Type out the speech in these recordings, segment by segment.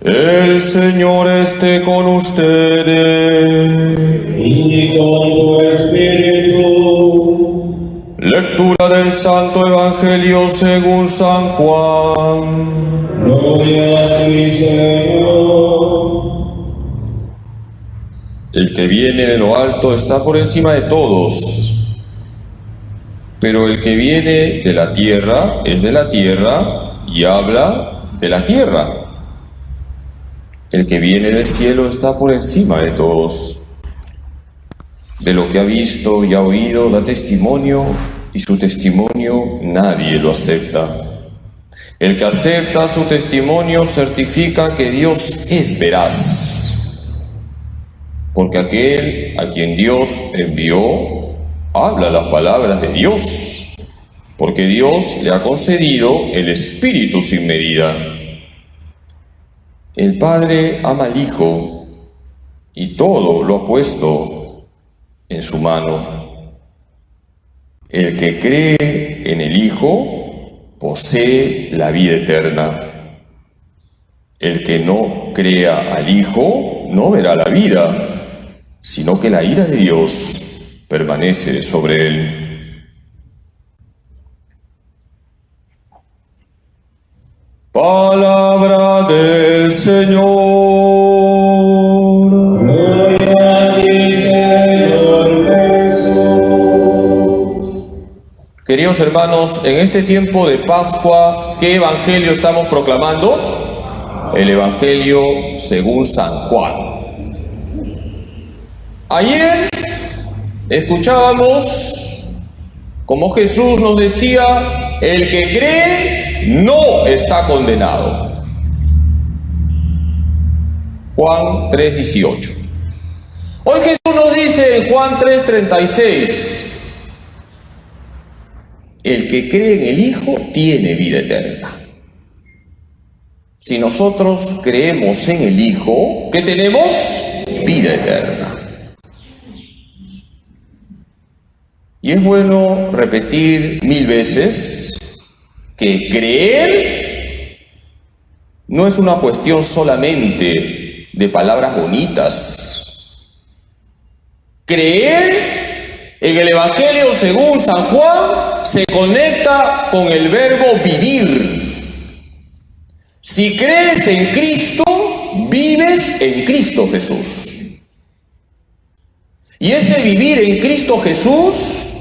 El Señor esté con ustedes. Y con tu espíritu. Lectura del Santo Evangelio según San Juan. Gloria a ti, Señor. El que viene de lo alto está por encima de todos, pero el que viene de la tierra es de la tierra y habla de la tierra. El que viene del cielo está por encima de todos. De lo que ha visto y ha oído da testimonio, y su testimonio nadie lo acepta. El que acepta su testimonio certifica que Dios es veraz. Porque aquel a quien Dios envió habla las palabras de Dios, porque Dios le ha concedido el Espíritu sin medida. El Padre ama al Hijo y todo lo ha puesto en su mano. El que cree en el Hijo posee la vida eterna. El que no crea al Hijo no verá la vida, sino que la ira de Dios permanece sobre él. Palabra del Señor. Gloria a ti, Señor Jesús. Queridos hermanos, en este tiempo de Pascua, ¿qué evangelio estamos proclamando? El Evangelio según San Juan. Ayer escuchábamos como Jesús nos decía: el que cree no está condenado. Juan 3:18. Hoy Jesús nos dice en Juan 3:36: el que cree en el Hijo tiene vida eterna. Si nosotros creemos en el Hijo, ¿qué tenemos? Vida eterna. Y es bueno repetir 1000 veces que creer no es una cuestión solamente de palabras bonitas. Creer en el Evangelio según San Juan se conecta con el verbo vivir. Si crees en Cristo, vives en Cristo Jesús. Y ese vivir en Cristo Jesús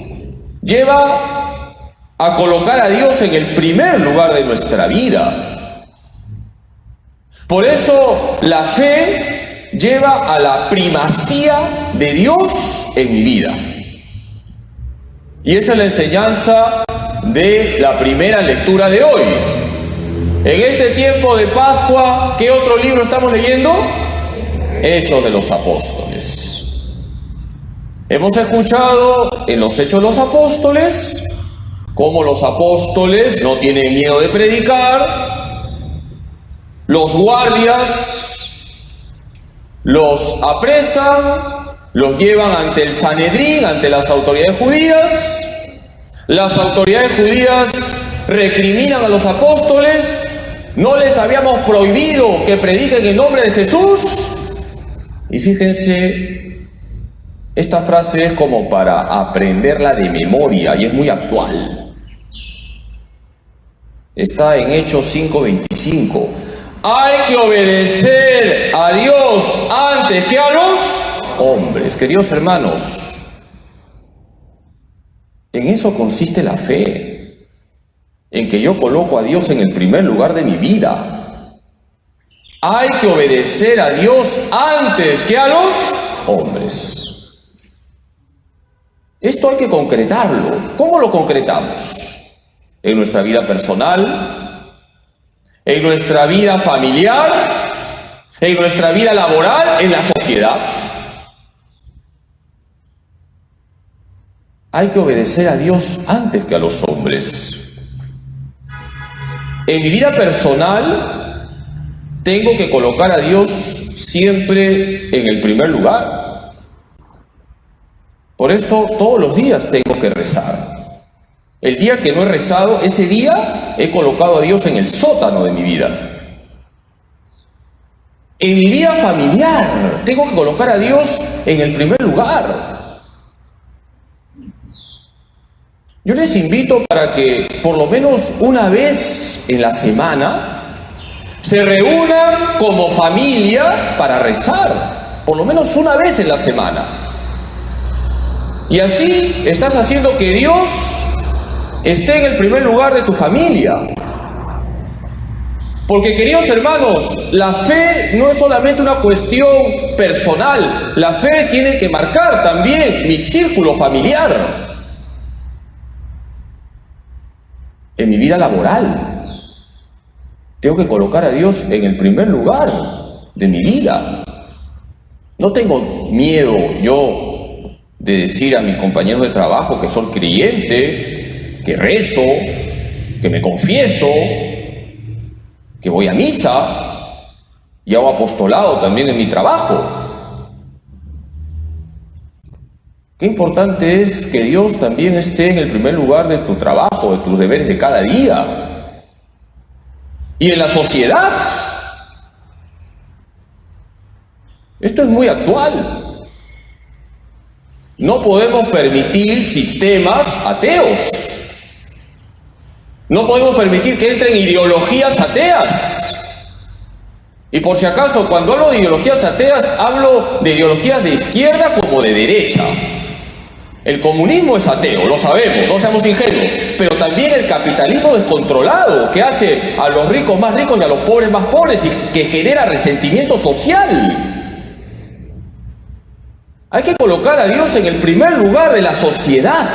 lleva a colocar a Dios en el primer lugar de nuestra vida. Por eso la fe lleva a la primacía de Dios en mi vida. Y esa es la enseñanza de la primera lectura de hoy. En este tiempo de Pascua, ¿qué otro libro estamos leyendo? Hechos de los Apóstoles. Hemos escuchado en los Hechos de los Apóstoles cómo los apóstoles no tienen miedo de predicar, los guardias los apresan, los llevan ante el Sanedrín, ante las autoridades judías. Las autoridades judías recriminan a los apóstoles: no les habíamos prohibido que prediquen en nombre de Jesús. Y fíjense, esta frase es como para aprenderla de memoria y es muy actual. Está en Hechos 5:25. Hay que obedecer a Dios antes que a los hombres. Queridos hermanos, en eso consiste la fe, en que yo coloco a Dios en el primer lugar de mi vida. Hay que obedecer a Dios antes que a los hombres. Esto hay que concretarlo. ¿Cómo lo concretamos? En nuestra vida personal, en nuestra vida familiar, en nuestra vida laboral, en la sociedad. Hay que obedecer a Dios antes que a los hombres. En mi vida personal, tengo que colocar a Dios siempre en el primer lugar. Por eso todos los días tengo que rezar. El día que no he rezado, ese día he colocado a Dios en el sótano de mi vida. En mi vida familiar, tengo que colocar a Dios en el primer lugar. Yo les invito para que por lo menos una vez en la semana se reúnan como familia para rezar, por lo menos una vez en la semana. Y así estás haciendo que Dios esté en el primer lugar de tu familia. Porque, queridos hermanos, la fe no es solamente una cuestión personal. La fe tiene que marcar también mi círculo familiar. En mi vida laboral, tengo que colocar a Dios en el primer lugar de mi vida. No tengo miedo yo de decir a mis compañeros de trabajo que soy creyente, que rezo, que me confieso, que voy a misa y hago apostolado también en mi trabajo. Qué importante es que Dios también esté en el primer lugar de tu trabajo, de tus deberes de cada día. Y en la sociedad. Esto es muy actual. No podemos permitir sistemas ateos. No podemos permitir que entren ideologías ateas. Y por si acaso, cuando hablo de ideologías ateas, hablo de ideologías de izquierda como de derecha. El comunismo es ateo, lo sabemos, no seamos ingenuos, pero también el capitalismo descontrolado, que hace a los ricos más ricos y a los pobres más pobres y que genera resentimiento social. Hay que colocar a Dios en el primer lugar de la sociedad.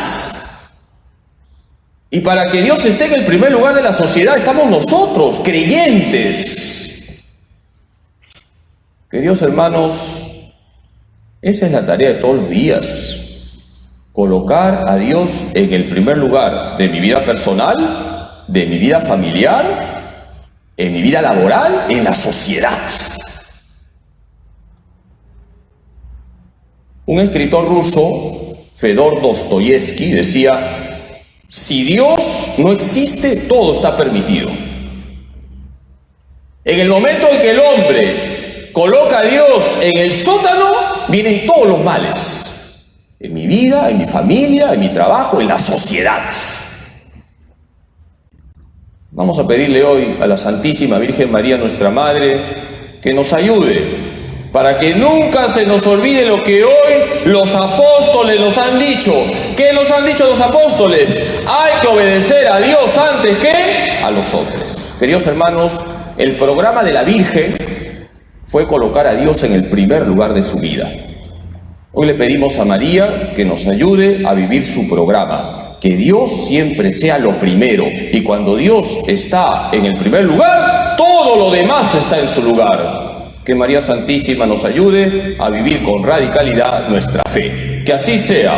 Y para que Dios esté en el primer lugar de la sociedad, estamos nosotros, creyentes. Queridos hermanos, esa es la tarea de todos los días. Colocar a Dios en el primer lugar de mi vida personal, de mi vida familiar, en mi vida laboral, en la sociedad. Un escritor ruso, Fedor Dostoyevsky, decía: si Dios no existe, todo está permitido. En el momento en que el hombre coloca a Dios en el sótano, vienen todos los males. En mi vida, en mi familia, en mi trabajo, en la sociedad. Vamos a pedirle hoy a la Santísima Virgen María, nuestra Madre, que nos ayude para que nunca se nos olvide lo que hoy los apóstoles nos han dicho. ¿Qué nos han dicho los apóstoles? Hay que obedecer a Dios antes que a los hombres. Queridos hermanos, el programa de la Virgen fue colocar a Dios en el primer lugar de su vida. Hoy le pedimos a María que nos ayude a vivir su programa, que Dios siempre sea lo primero, y cuando Dios está en el primer lugar, todo lo demás está en su lugar. Que María Santísima nos ayude a vivir con radicalidad nuestra fe. Que así sea.